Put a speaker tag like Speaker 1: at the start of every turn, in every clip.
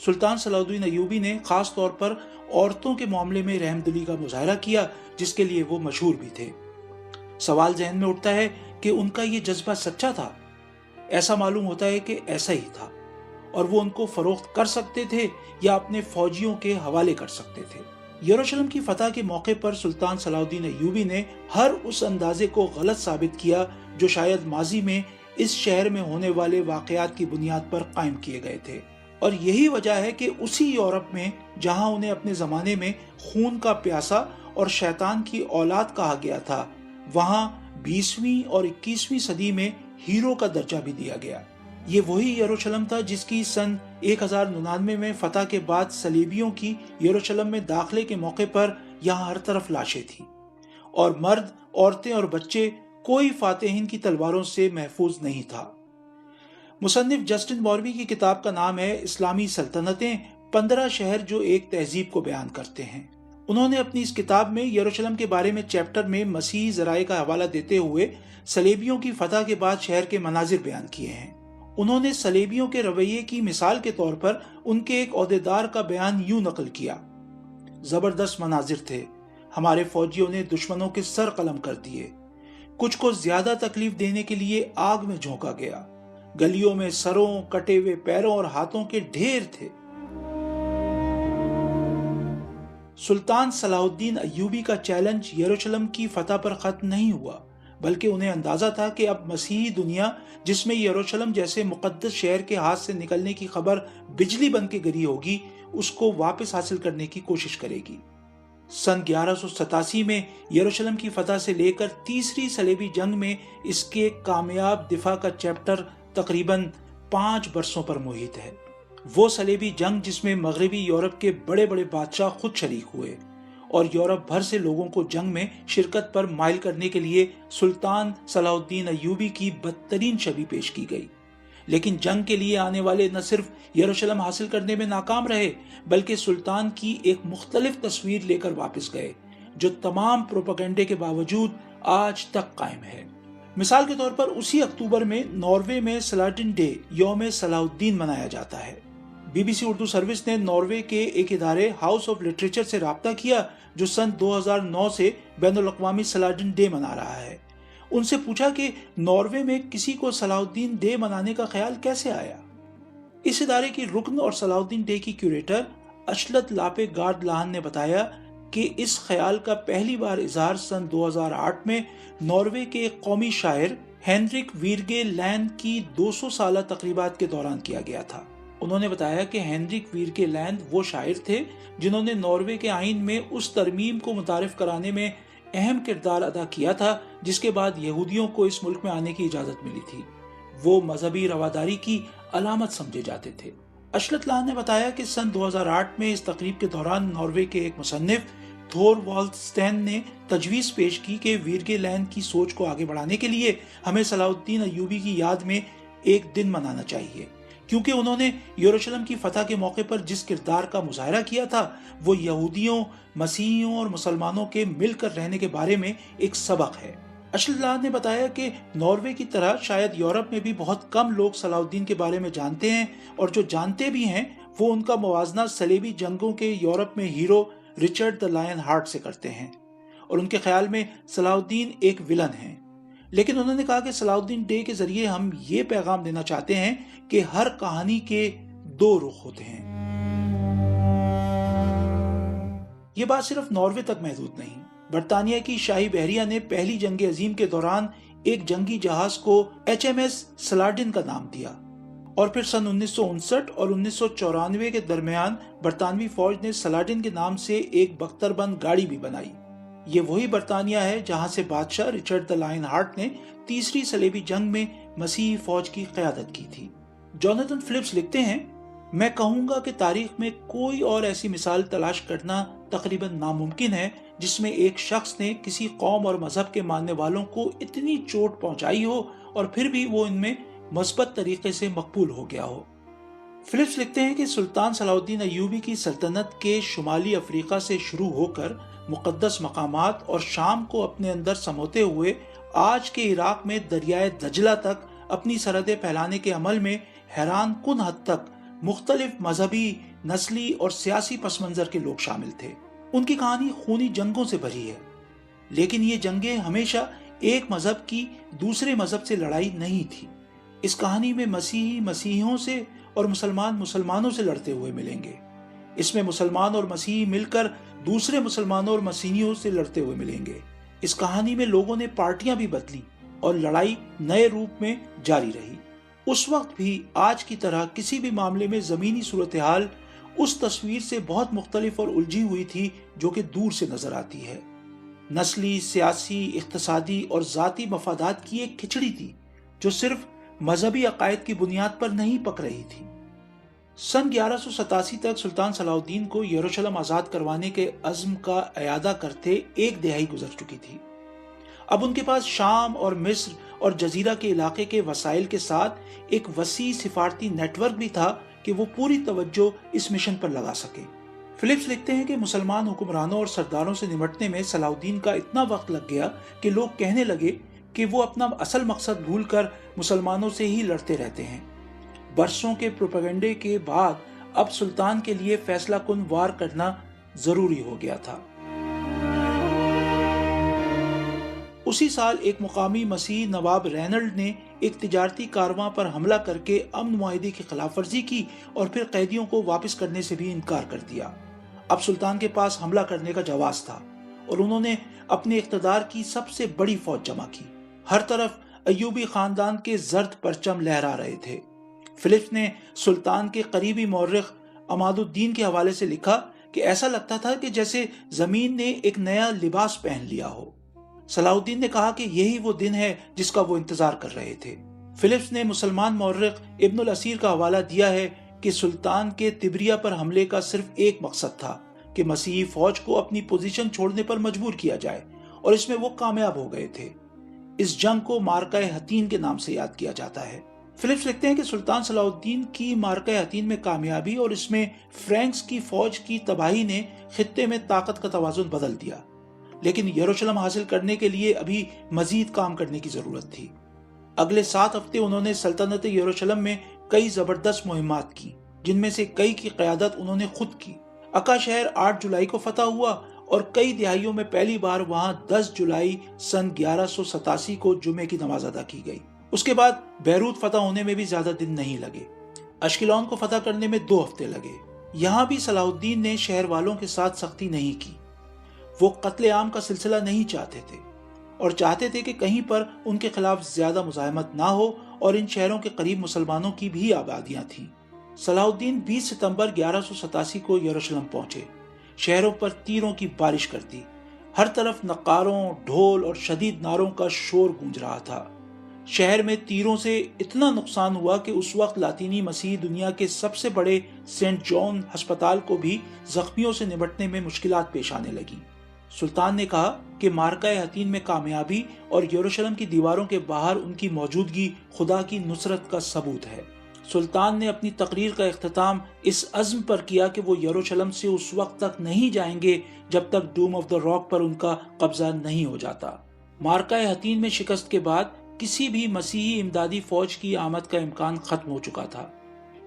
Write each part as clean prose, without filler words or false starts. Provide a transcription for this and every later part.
Speaker 1: سلطان صلاح الدین ایوبی نے خاص طور پر عورتوں کے معاملے میں رحمدلی کا مظاہرہ کیا، جس کے لیے وہ مشہور بھی تھے۔ سوال ذہن میں اٹھتا ہے کہ ان کا یہ جذبہ سچا تھا؟ ایسا معلوم ہوتا ہے کہ ایسا ہی تھا، اور وہ ان کو فروخت کر سکتے تھے یا اپنے فوجیوں کے حوالے کر سکتے تھے۔ یروشلم کی فتح کے موقع پر سلطان صلاح الدین ایوبی نے ہر اس اندازے کو غلط ثابت کیا جو شاید ماضی میں اس شہر میں ہونے والے واقعات کی بنیاد پر قائم کیے گئے تھے، اور یہی وجہ ہے کہ اسی یورپ میں جہاں انہیں اپنے زمانے میں خون کا پیاسا اور شیطان کی اولاد کہا گیا تھا، وہاں 20ویں اور 21ویں صدی میں ہیرو کا درجہ بھی دیا گیا۔ یہ وہی یروشلم تھا جس کی سن 1099 میں فتح کے بعد صلیبیوں کی یروشلم میں داخلے کے موقع پر یہاں ہر طرف لاشیں تھیں، اور مرد، عورتیں اور بچے کوئی فاتحین کی تلواروں سے محفوظ نہیں تھا۔ مصنف جسٹن موروی کی کتاب کا نام ہے اسلامی سلطنتیں، 15 شہر جو ایک تہذیب کو بیان کرتے ہیں۔ انہوں نے اپنی اس کتاب میں یروشلم کے بارے میں چیپٹر میں مسیحی ذرائع کا حوالہ دیتے ہوئے صلیبیوں کی فتح کے بعد شہر کے مناظر بیان کیے ہیں۔ انہوں نے صلیبیوں کے رویے کی مثال کے طور پر ان کے ایک عہدیدار کا بیان یوں نقل کیا: زبردست مناظر تھے، ہمارے فوجیوں نے دشمنوں کے سر قلم کر دیے، کچھ کو زیادہ تکلیف دینے کے لیے آگ میں جھونکا گیا، گلیوں میں سروں، کٹے ہوئے پیروں اور ہاتھوں کے ڈھیر تھے۔ سلطان صلاح الدین ایوبی کا چیلنج یروشلم کی فتح پر ختم نہیں ہوا، بلکہ انہیں اندازہ تھا کہ اب مسیحی دنیا، جس میں یروشلم جیسے مقدس شہر کے ہاتھ سے نکلنے کی خبر بجلی بن کے گری ہوگی، اس کو واپس حاصل کرنے کی کوشش کرے گی۔ سن 1187 میں یروشلم کی فتح سے لے کر تیسری صلیبی جنگ میں اس کے کامیاب دفاع کا چیپٹر تقریباً 5 برسوں پر محیط ہے۔ وہ صلیبی جنگ جس میں مغربی یورپ کے بڑے بڑے بادشاہ خود شریک ہوئے، اور یورپ بھر سے لوگوں کو جنگ میں شرکت پر مائل کرنے کے لیے سلطان صلاح الدین ایوبی کی بدترین شبیہ پیش کی گئی۔ لیکن جنگ کے لیے آنے والے نہ صرف یروشلم حاصل کرنے میں ناکام رہے، بلکہ سلطان کی ایک مختلف تصویر لے کر واپس گئے، جو تمام پروپیگنڈے کے باوجود آج تک قائم ہے۔ مثال کے طور پر اسی اکتوبر میں ناروے میں سلاٹن ڈے، یوم صلاح الدین منایا جاتا ہے۔ BBC اردو سروس نے ناروے کے ایک ادارے ہاؤس آف لٹریچر سے رابطہ کیا جو سن 2009 سے بین الاقوامی سلاٹن ڈے منا رہا ہے۔ ان سے پوچھا کہ ناروے میں کسی کو صلاح الدین ڈے منانے کا خیال کیسے آیا۔ اس ادارے کی رکن اور صلاح الدین ڈے کی کیوریٹر اشلت لاپے گارد لاہن نے بتایا کہ اس خیال کا پہلی بار اظہار سن 2008 میں ناروے کے ایک قومی شاعر ہینرک ویرگے لینڈ کی 200 سالہ تقریبات کے دوران کیا گیا تھا۔ انہوں نے بتایا کہ ہینرک ویرگے لینڈ وہ شاعر تھے جنہوں نے ناروے کے آئین میں اس ترمیم کو متعارف کرانے میں اہم کردار ادا کیا تھا جس کے بعد یہودیوں کو اس ملک میں آنے کی اجازت ملی تھی۔ وہ مذہبی رواداری کی علامت سمجھے جاتے تھے۔ اشلت لاہن نے بتایا کہ سن 2008 میں اس تقریب کے دوران ناروے کے ایک مصنف تھوروالڈ سٹین نے تجویز پیش کی کہ ویرگے لینڈ کی سوچ کو آگے بڑھانے کے لیے ہمیں صلاح الدین ایوبی کی یاد میں ایک دن منانا چاہیے، کیونکہ انہوں نے یروشلم کی فتح کے موقع پر جس کردار کا مظاہرہ کیا تھا وہ یہودیوں، مسیحیوں اور مسلمانوں کے مل کر رہنے کے بارے میں ایک سبق ہے۔ اشلت لاہن نے بتایا کہ ناروے کی طرح شاید یورپ میں بھی بہت کم لوگ صلاح الدین کے بارے میں جانتے ہیں، اور جو جانتے بھی ہیں وہ ان کا موازنہ صلیبی جنگوں کے یورپ میں ہیرو رچرڈ دی لائن ہارٹ سے کرتے ہیں، اور ان کے خیال میں صلاح الدین ایک ولن ہیں۔ لیکن انہوں نے کہا کہ صلاح الدین ڈے کے ذریعے ہم یہ پیغام دینا چاہتے ہیں کہ ہر کہانی کے 2 رخ ہوتے ہیں۔ یہ بات صرف ناروے تک محدود نہیں۔ برطانیہ کی شاہی بحریہ نے پہلی جنگ عظیم کے دوران ایک جنگی جہاز کو HMS سلاڈن کا نام دیا، اور پھر سن 1959 اور 1994 کے درمیان برطانوی فوج نے سلاڈن کے نام سے ایک بختر بند گاڑی بھی بنائی۔ یہ وہی برطانیہ ہے جہاں سے بادشاہ رچرڈ دی لائن ہارٹ نے تیسری صلیبی جنگ میں مسیحی فوج کی قیادت کی تھی۔ جوناتhan فلپس لکھتے ہیں، میں کہوں گا کہ تاریخ میں کوئی اور ایسی مثال تلاش کرنا تقریباً ناممکن ہے جس میں ایک شخص نے کسی قوم اور مذہب کے ماننے والوں کو اتنی چوٹ پہنچائی ہو اور پھر بھی وہ ان میں مثبت طریقے سے مقبول ہو گیا ہو۔ فلپس لکھتے ہیں کہ سلطان صلاح الدین ایوبی کی سلطنت کے شمالی افریقہ سے شروع ہو کر مقدس مقامات اور شام کو اپنے اندر سموتے ہوئے آج کے عراق میں دریائے دجلہ تک اپنی سرحدیں پھیلانے کے عمل میں حیران کن حد تک مختلف مذہبی، نسلی اور سیاسی پس منظر کے لوگ شامل تھے۔ ان کی کہانی خونی جنگوں سے بھری ہے، لیکن یہ جنگیں ہمیشہ ایک مذہب کی دوسرے مذہب سے لڑائی نہیں تھی۔ اس کہانی میں مسیحی مسیحیوں سے اور مسلمان مسلمانوں سے لڑتے ہوئے ملیں گے۔ اس میں مسلمان اور مسیحی مل کر دوسرے مسلمانوں اور مسیحیوں سے لڑتے ہوئے ملیں گے۔ اس کہانی میں لوگوں نے پارٹیاں بھی بدلی اور لڑائی نئے روپ میں جاری رہی۔ اس وقت بھی آج کی طرح کسی بھی معاملے میں زمینی صورتحال اس تصویر سے بہت مختلف اور الجھی ہوئی تھی جو کہ دور سے نظر آتی ہے۔ نسلی، سیاسی، اقتصادی اور ذاتی مفادات کی ایک کھچڑی تھی جو صرف مذہبی عقائد کی بنیاد پر نہیں پک رہی تھی۔ سن 1187 تک سلطان صلاح الدین کو یروشلم آزاد کروانے کے عزم کا اعادہ کرتے ایک دہائی گزر چکی تھی۔ اب ان کے پاس شام اور مصر اور جزیرہ کے علاقے کے وسائل کے ساتھ ایک وسیع سفارتی نیٹ ورک بھی تھا کہ وہ پوری توجہ اس مشن پر لگا سکے۔ فلپس لکھتے ہیں کہ مسلمان حکمرانوں اور سرداروں سے نمٹنے میں صلاح الدین کا اتنا وقت لگ گیا کہ لوگ کہنے لگے کہ وہ اپنا اصل مقصد بھول کر مسلمانوں سے ہی لڑتے رہتے ہیں۔ برسوں کے پروپیگنڈے کے بعد اب سلطان کے لیے فیصلہ کن وار کرنا ضروری ہو گیا تھا۔ اسی سال ایک مقامی مسیحی نواب رینلڈ نے ایک تجارتی کارواں پر حملہ کر کے امن معاہدے کی خلاف ورزی کی اور پھر قیدیوں کو واپس کرنے سے بھی انکار کر دیا۔ اب سلطان کے پاس حملہ کرنے کا جواز تھا اور انہوں نے اپنے اقتدار کی سب سے بڑی فوج جمع کی۔ ہر طرف ایوبی خاندان کے زرد پرچم لہرا رہے تھے۔ فلپس نے سلطان کے قریبی مورخ عماد الدین کے حوالے سے لکھا کہ ایسا لگتا تھا کہ جیسے زمین نے ایک نیا لباس پہن لیا ہو۔ صلاح الدین نے کہا کہ یہی وہ دن ہے جس کا وہ انتظار کر رہے تھے۔ فلپس نے مسلمان مورخ ابن الاسیر کا حوالہ دیا ہے کہ سلطان کے تبریہ پر حملے کا صرف ایک مقصد تھا کہ مسیحی فوج کو اپنی پوزیشن چھوڑنے پر مجبور کیا جائے، اور اس میں وہ کامیاب ہو گئے تھے۔ اس جنگ کو مارکہ حطین کے نام سے یاد کیا جاتا ہے۔ فلپس لکھتے ہیں کہ سلطان صلاح الدین کی مارکہ حطین میں کامیابی اور اس میں فرینکس کی فوج کی تباہی نے خطے میں طاقت کا توازن بدل دیا، لیکن یروشلم حاصل کرنے کے لیے ابھی مزید کام کرنے کی ضرورت تھی۔ اگلے 7 ہفتے انہوں نے سلطنت یروشلم میں کئی زبردست مہمات کی، جن میں سے کئی کی قیادت انہوں نے خود کی۔ اکا شہر 8 جولائی کو فتح ہوا اور کئی دہائیوں میں پہلی بار وہاں 10 جولائی سن 1187 کو جمعے کی نماز ادا کی گئی۔ اس کے بعد بیروت فتح ہونے میں بھی زیادہ دن نہیں لگے۔ اشکلون کو فتح کرنے میں 2 ہفتے لگے۔ یہاں بھی صلاح الدین نے شہر والوں کے ساتھ سختی نہیں کی۔ وہ قتل عام کا سلسلہ نہیں چاہتے تھے اور چاہتے تھے کہ کہیں پر ان کے خلاف زیادہ مزاحمت نہ ہو، اور ان شہروں کے قریب مسلمانوں کی بھی آبادیاں تھیں۔ صلاح الدین 20 ستمبر 1187 کو یروشلم پہنچے۔ شہروں پر تیروں کی بارش کر دی۔ ہر طرف نقاروں، ڈھول اور شدید نعروں کا شور گونج رہا تھا۔ شہر میں تیروں سے اتنا نقصان ہوا کہ اس وقت لاطینی مسیحی دنیا کے سب سے بڑے سینٹ جان ہسپتال کو بھی زخمیوں سے نمٹنے میں مشکلات پیش آنے لگی۔ سلطان نے کہا کہ مارکہ حطین میں کامیابی اور یروشلم کی دیواروں کے باہر ان کی موجودگی خدا کی نصرت کا ثبوت ہے۔ سلطان نے اپنی تقریر کا اختتام اس عزم پر کیا کہ وہ یروشلم سے اس وقت تک نہیں جائیں گے جب تک ڈوم آف دا راک پر ان کا قبضہ نہیں ہو جاتا۔ مارکہ حطین میں شکست کے بعد کسی بھی مسیحی امدادی فوج کی آمد کا امکان ختم ہو چکا تھا۔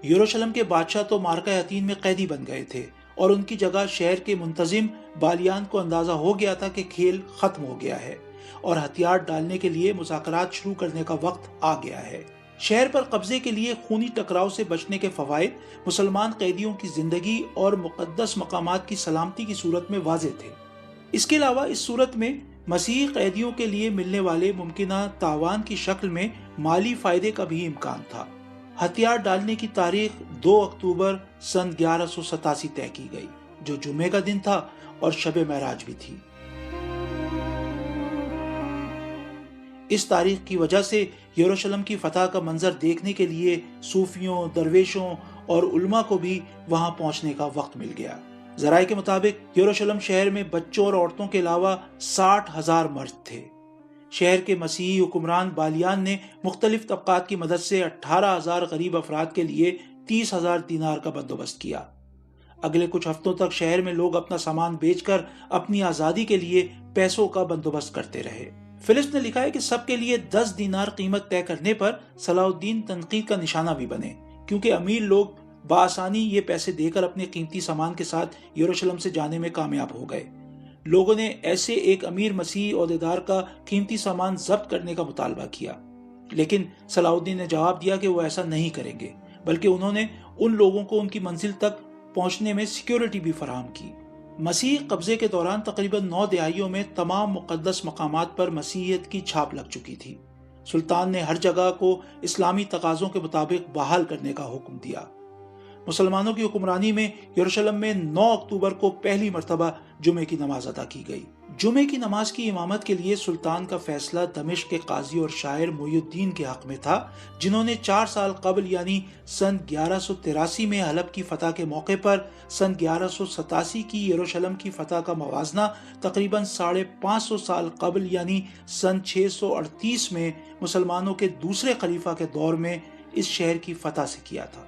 Speaker 1: یروشلم کے بادشاہ تو مارکہ حطین میں قیدی بن گئے تھے اور ان کی جگہ شہر کے منتظم بالیان کو اندازہ ہو گیا تھا کہ کھیل ختم ہو گیا ہے اور ہتھیار ڈالنے کے لیے مذاکرات شروع کرنے کا وقت آ گیا ہے۔ شہر پر قبضے کے لیے خونی ٹکراؤ سے بچنے کے فوائد مسلمان قیدیوں کی زندگی اور مقدس مقامات کی سلامتی کی صورت میں واضح تھے۔ اس کے علاوہ اس صورت میں مسیحی قیدیوں کے لیے ملنے والے ممکنہ تاوان کی شکل میں مالی فائدے کا بھی امکان تھا۔ ہتھیار ڈالنے کی تاریخ 2 اکتوبر سن 1187 طے کی گئی، جو جمعے کا دن تھا اور شب معراج بھی تھی۔ اس تاریخ کی وجہ سے یروشلم کی فتح کا منظر دیکھنے کے لیے صوفیوں، درویشوں اور علماء کو بھی وہاں پہنچنے کا وقت مل گیا۔ ذرائع کے مطابق یروشلم شہر میں بچوں اور عورتوں کے علاوہ 60,000 مرد تھے۔ شہر کے مسیحی حکمران بالیان نے مختلف طبقات کی مدد سے 18,000 غریب افراد کے لیے 30,000 دینار کا بندوبست کیا۔ اگلے کچھ ہفتوں تک شہر میں لوگ اپنا سامان بیچ کر اپنی آزادی کے لیے پیسوں کا بندوبست کرتے رہے۔ فلپس نے لکھا ہے کہ سب کے لیے 10 دینار قیمت طے کرنے پر صلاح الدین تنقید کا نشانہ بھی بنے، کیونکہ امیر لوگ بآسانی یہ پیسے دے کر اپنے قیمتی سامان کے ساتھ یروشلم سے جانے میں کامیاب ہو گئے۔ لوگوں نے ایسے ایک امیر مسیحی عہدیدار کا قیمتی سامان ضبط کرنے کا مطالبہ کیا، لیکن صلاح الدین نے جواب دیا کہ وہ ایسا نہیں کریں گے، بلکہ انہوں نے ان لوگوں کو ان کی منزل تک پہنچنے میں سیکیورٹی بھی فراہم کی۔ مسیحی قبضے کے دوران تقریباً 9 دہائیوں میں تمام مقدس مقامات پر مسیحیت کی چھاپ لگ چکی تھی۔ سلطان نے ہر جگہ کو اسلامی تقاضوں کے مطابق بحال کرنے کا حکم دیا۔ مسلمانوں کی حکمرانی میں یروشلم میں 9 اکتوبر کو پہلی مرتبہ جمعے کی نماز ادا کی گئی۔ جمعے کی نماز کی امامت کے لیے سلطان کا فیصلہ دمشق کے قاضی اور شاعر محی الدین کے حق میں تھا، جنہوں نے 4 سال قبل یعنی سن 1183 میں حلب کی فتح کے موقع پر سن 1187 کی یروشلم کی فتح کا موازنہ تقریباً 550 سال قبل یعنی سن 638 میں مسلمانوں کے دوسرے خلیفہ کے دور میں اس شہر کی فتح سے کیا تھا۔